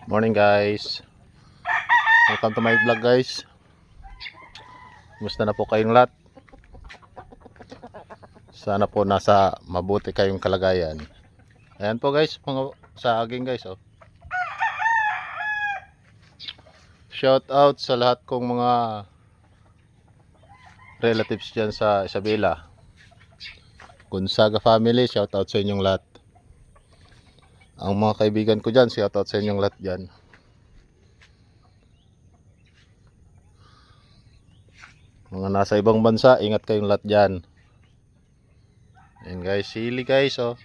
Morning guys. Welcome to my vlog guys. Kumusta na po kayong lahat? Sana po nasa mabuti kayong kalagayan. Ayan po guys, mga saging guys oh. Shout out sa lahat kong mga relatives dyan sa Isabela. Gonzaga family, shout out sa inyong lahat. Ang mga kaibigan ko dyan, shout out sa inyong lahat dyan. Mga nasa ibang bansa, ingat kayong lahat dyan. Ayan guys, sili guys oh.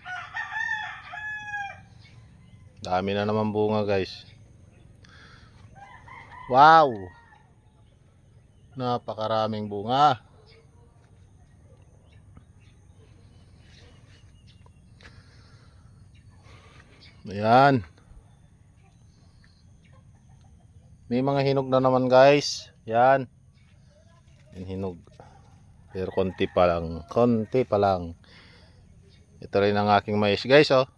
Dami na naman bunga guys. Wow! Napakaraming bunga. Ayan. May mga hinog na naman guys. Yan. Yung hinog. Pero konti pa lang. Konti pa lang. Ito rin ang aking mais guys oh.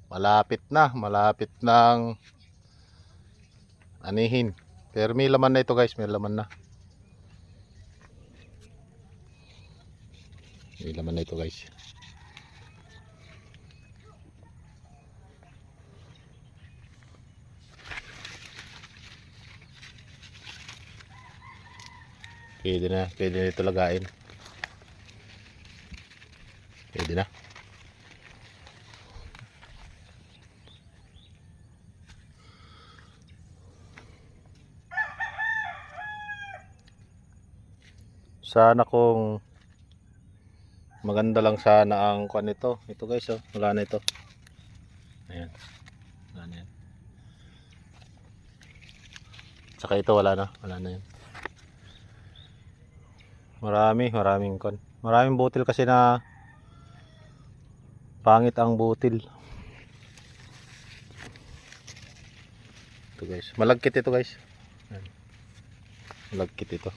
Malapit na. Malapit nang anihin. Pero may laman na ito guys. May laman na. May laman na ito guys. Pwede na ito lagain. Pwede na. Sana kung maganda lang sana ang kuan nito. Ito guys oh, wala na ito. Ayan. Wala na yan. Saka ito wala na yan. Maraming kon. Maraming butil kasi na pangit ang butil. Ito guys, malagkit ito guys. Ayan. Malagkit ito.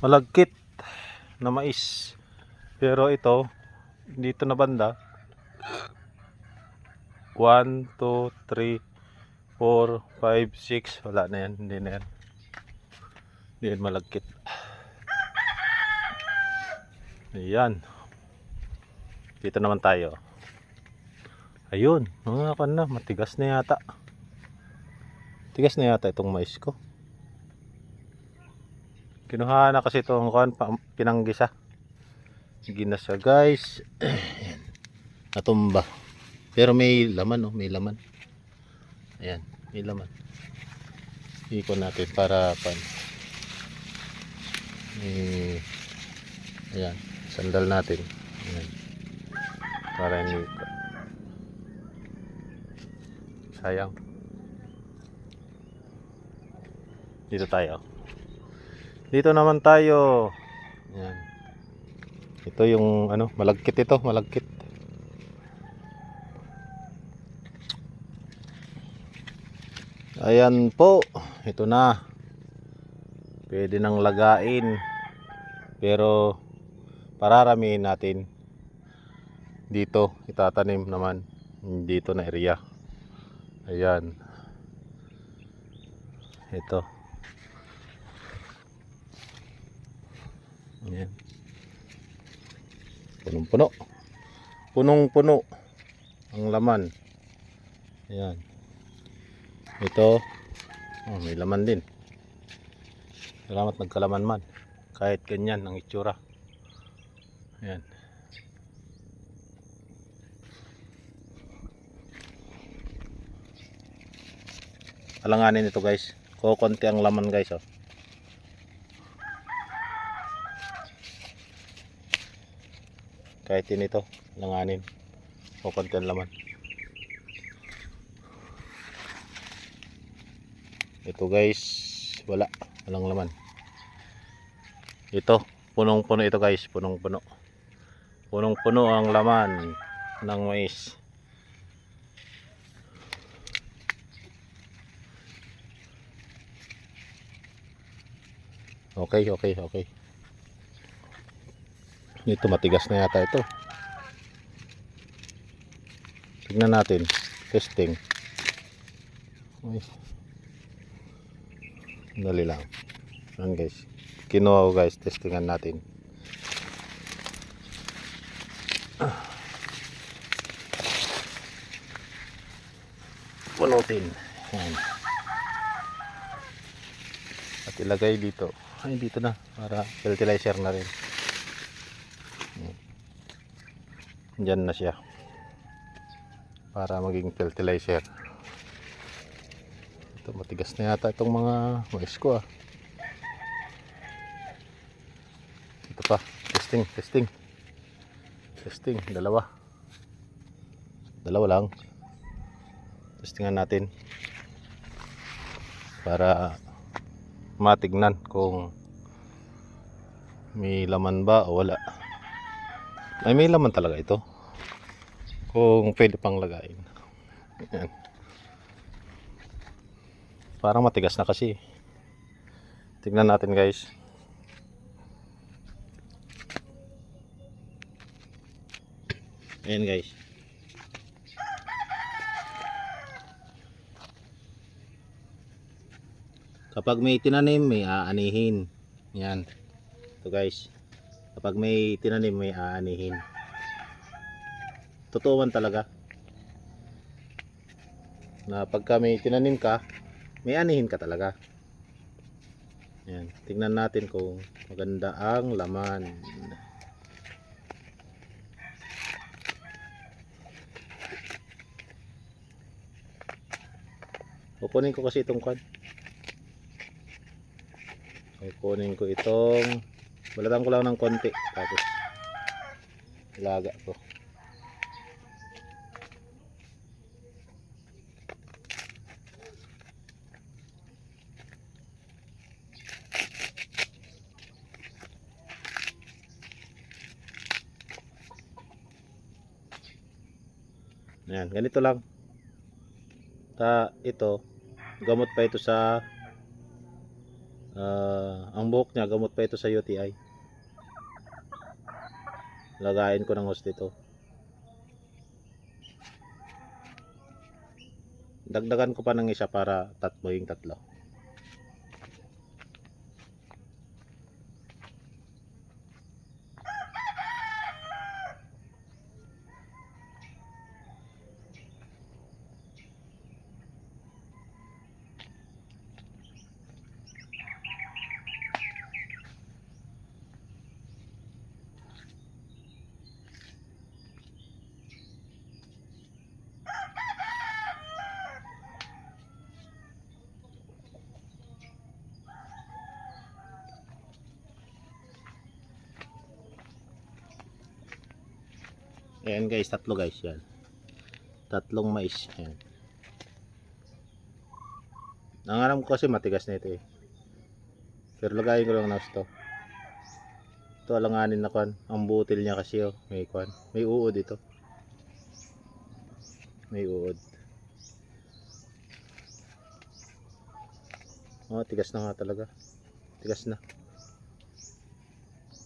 Malagkit na mais. Pero ito dito na banda 1, 2, 3, 4, 5, 6. Wala na yan. Hindi na yan. Hindi yan malagkit. Ayan. Dito naman tayo. Ayun. Mga kan na. Matigas na yata. Tigas na yata itong mais ko. Kinuha na kasi itong kan, pinanggisa. Ginasa guys. Ayan. Natumba. Pero may laman oh. May laman. Ayan. May laman. Ikon natin para pan. Ayan. Sandal natin. Ayan. Para hindi sayang. Dito tayo. Dito naman tayo. Ayan. Ito yung ano, malagkit ito, malagkit. Ayan po, ito na. Pwede nang lagain. Pero pararamihin natin. Dito itatanim naman dito na area. Ayan. Ito. Ayan. Punong-puno. Punong-puno ang laman. Ayan. Ito, oh, may laman din. Salamat nagkalaman man. Kahit ganyan ang itsura. Ayan. Alanganin ito guys. Kukunti ang laman guys oh. Kahit din ito, alanganin. Kukunti ang laman. Ito guys, walang laman. Ito, punong-puno ito guys, punong-puno. Punong-puno ang laman ng mais. Okay. Ito matigas na yata ito. Tignan natin. Testing. Uy. Dali lang. Ayan guys. Kinuha ko guys. Testingan natin. Punutin. Ayan. At ilagay dito. Ay dito na. Para fertilizer na rin. Diyan na siya. Para maging fertilizer. Ito matigas na yata itong mga mais ko ah. Ito pa. Testing. Dalawa lang. Testingan natin. Para matignan kung may laman ba o wala. Ay may laman talaga ito. Kung pwede pang lagayin. Ayan. Parang matigas na kasi. Tignan natin guys. Ayan guys. Kapag may tinanim, may aanihin. Yan. Ito guys. Kapag may tinanim, may aanihin. Totoo man talaga. Na pagka may tinanim ka, may aanihin ka talaga. Yan. Tingnan natin kung maganda ang laman. Kukunin ko kasi itong card. Kukunin ko itong balatan ko lang ng konti tapos ilaga ko. Ayan, ganito lang. Ito gamot pa ito sa ang buhok niya, gamot pa ito sa UTI. Lagayin ko ng host ito. Dagdagan ko pa ng isa para tatlo. Ayan guys, tatlo guys yan. Tatlong mais. Ayan. Ang alam ko kasi matigas na ito eh. Pero lagayin ko lang na ito. Ito alanganin na kan. Ang butil niya kasi oh. May kan. May uod ito. May uod. Oh, tigas na nga talaga. Tigas na.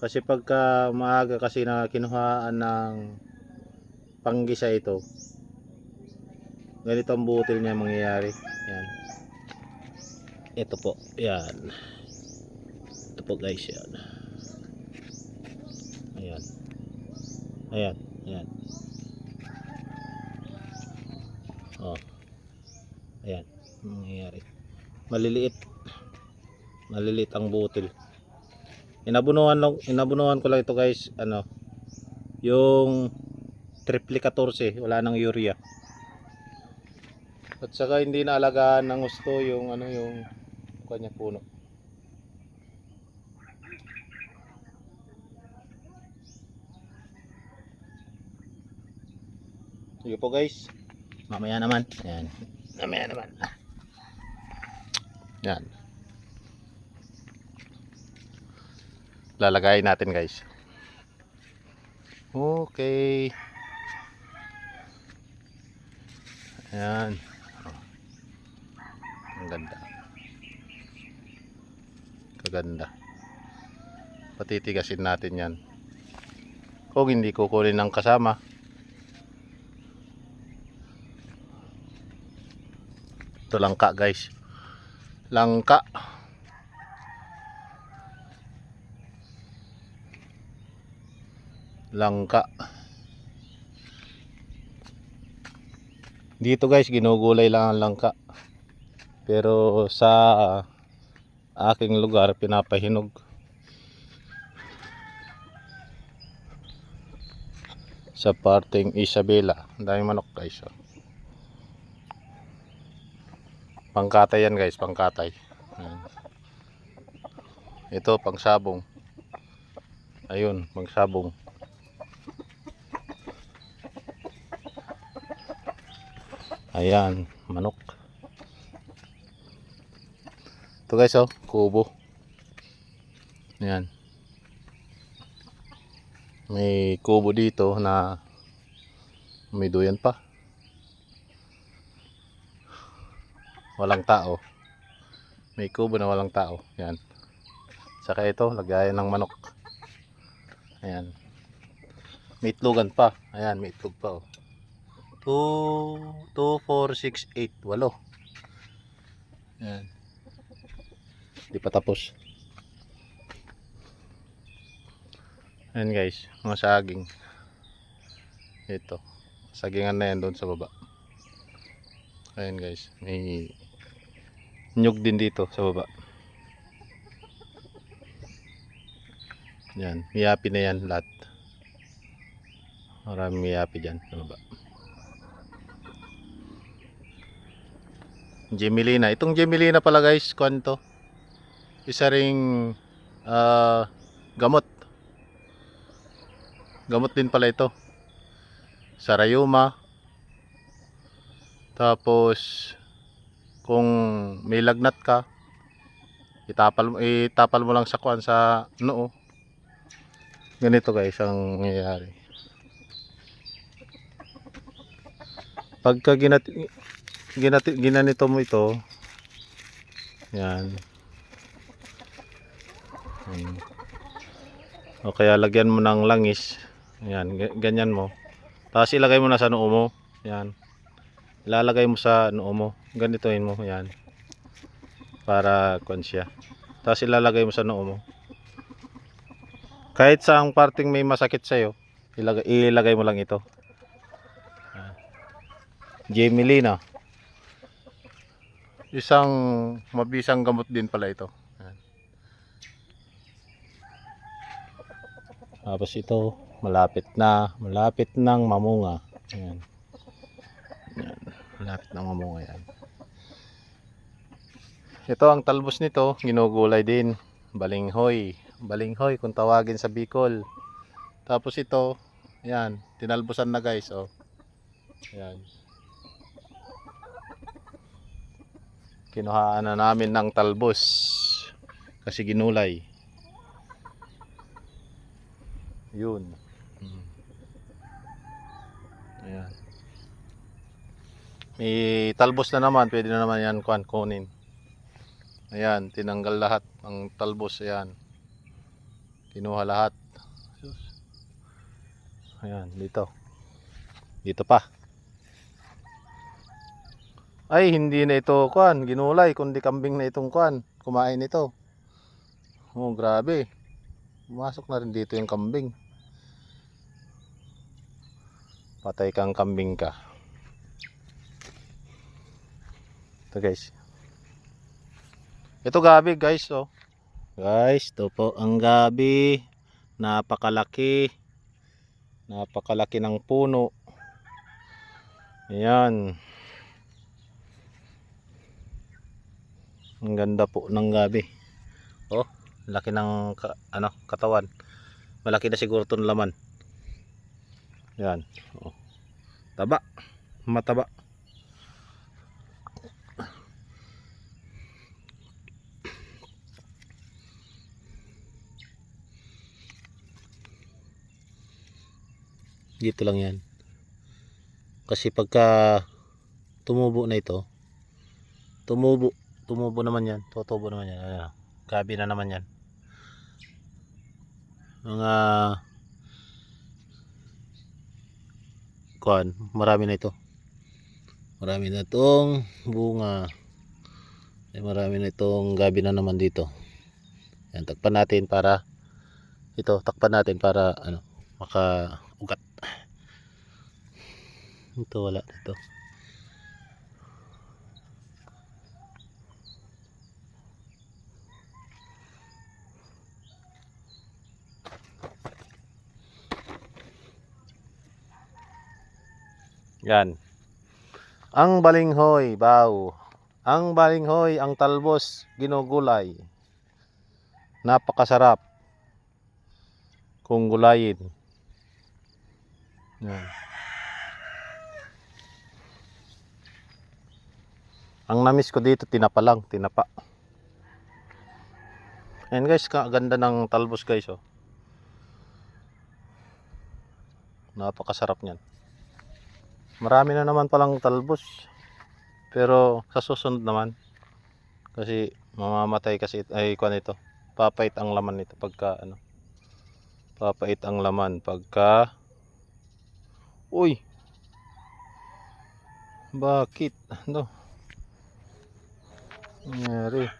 Kasi pagka maaga kasi na kinuhaan ng panggisa ito, ganito ang butil niya mangyayari. Yan. Ito po. Yan. Ito po guys. Yan. Ayan. Ayan. Oh. Ayan. Mangyayari. Maliliit ang butil. Inabunuhan ko lang ito guys, yung triple 14, wala nang urea. At saka hindi na alagaan ng gusto yung yung kanya puno. Sige po guys. Mamaya naman. Ayan. Mamaya naman. Yan. Lalagay natin guys. Okay. Ayan. Ang ganda. Kaganda. Patitigasin natin yan. Kung hindi kukunin ng kasama. Ito langka guys. Langka. Langka. Dito guys, ginugulay lang ang langka. Pero sa aking lugar, pinapahinog. Sa parteng Isabela. Ang daming manok guys. Oh. Pangkatay yan guys, pangkatay. Ayan. Ito, pangsabong. Ayun, pangsabong. Ayan, manok. Ito guys, oh, kubo. Ayan. May kubo dito na may duyan pa. Walang tao. May kubo na walang tao. Ayan. Saka ito, lagayan ng manok. Ayan. May itlogan pa. Ayan, may itlog pa, oh. 2, 4, 6, 8, 8. Ayan. Di pa tapos. Ayan guys, mga saging. Ito. Sagingan na yan doon sa baba. Ayan guys, may nyug din dito sa baba. Yan, miyapi na yan lahat. Maraming miyapi dyan sa baba. Gemelina. Itong Gemelina pala guys, kwento. Isa ring gamot. Gamot din pala ito. Sarayuma. Tapos kung may lagnat ka, itapal mo lang sa kuan sa noo. Ganito guys ang nangyayari. Pagka ginanito mo ito, yan. O kaya lagyan mo ng langis. Yan, ganyan mo. Tapos ilagay mo na sa noo mo. Yan. Ilalagay mo sa noo mo. Ganitoin mo, yan. Para kuan siya. Tapos ilalagay mo sa noo mo. Kahit saang parting may masakit sa iyo, ilagay mo lang ito. Gemelina. Isang mabisang gamot din pala ito. Tapos ito, malapit nang mamunga. Ayan. Ayan. Malapit nang mamunga yan. Ito ang talbos nito, ginugulay din. Balinghoy. Balinghoy kung tawagin sa Bicol. Tapos ito, ayan, tinalbosan na guys, oh. Ayan. Kinuhaan na namin ng talbos kasi ginulay. Yun. Ayan. May talbos na naman, pwede na naman yan kunin. Ayan, tinanggal lahat ng talbos. Ayan, kinuha lahat. Ayan, dito pa. Ay, hindi na ito ginulay, kundi kambing na itong kumain ito. Oh, grabe. Pumasok na rin dito yung kambing. Patay kang kambing ka. Ito guys. Ito gabi guys, oh. Guys, ito po ang gabi. Napakalaki. Napakalaki ng puno. Ayan. Ang ganda po ng gabi. Oh, laki ng katawan. Malaki na siguro 'tong laman. Ayan. Oh. Taba. Mataba. Dito lang yan. Kasi pagka tumubo na ito, tumubo naman yan. Tutubo naman yan. Ayan. Gabi na naman yan. Mga marami na ito. Marami na itong bunga. Marami na itong gabi na naman dito. Yan, takpan natin para ano, makaugat. Ito wala dito. Yan. Ang balinghoy, baw. Ang balinghoy, ang talbos, ginugulay. Napakasarap kung gulayin. Yan. Ang namis ko dito, tinapa lang, tinapa. Ayan guys, kaganda ng talbos guys, oh. Napakasarap niyan. Marami na naman palang talbos. Pero sa susunod naman, kasi mamamatay kasi ay kuan ito. Papait ang laman nito pagka ano. Papait ang laman pagka uy. Bakit? Ano? Nangyari?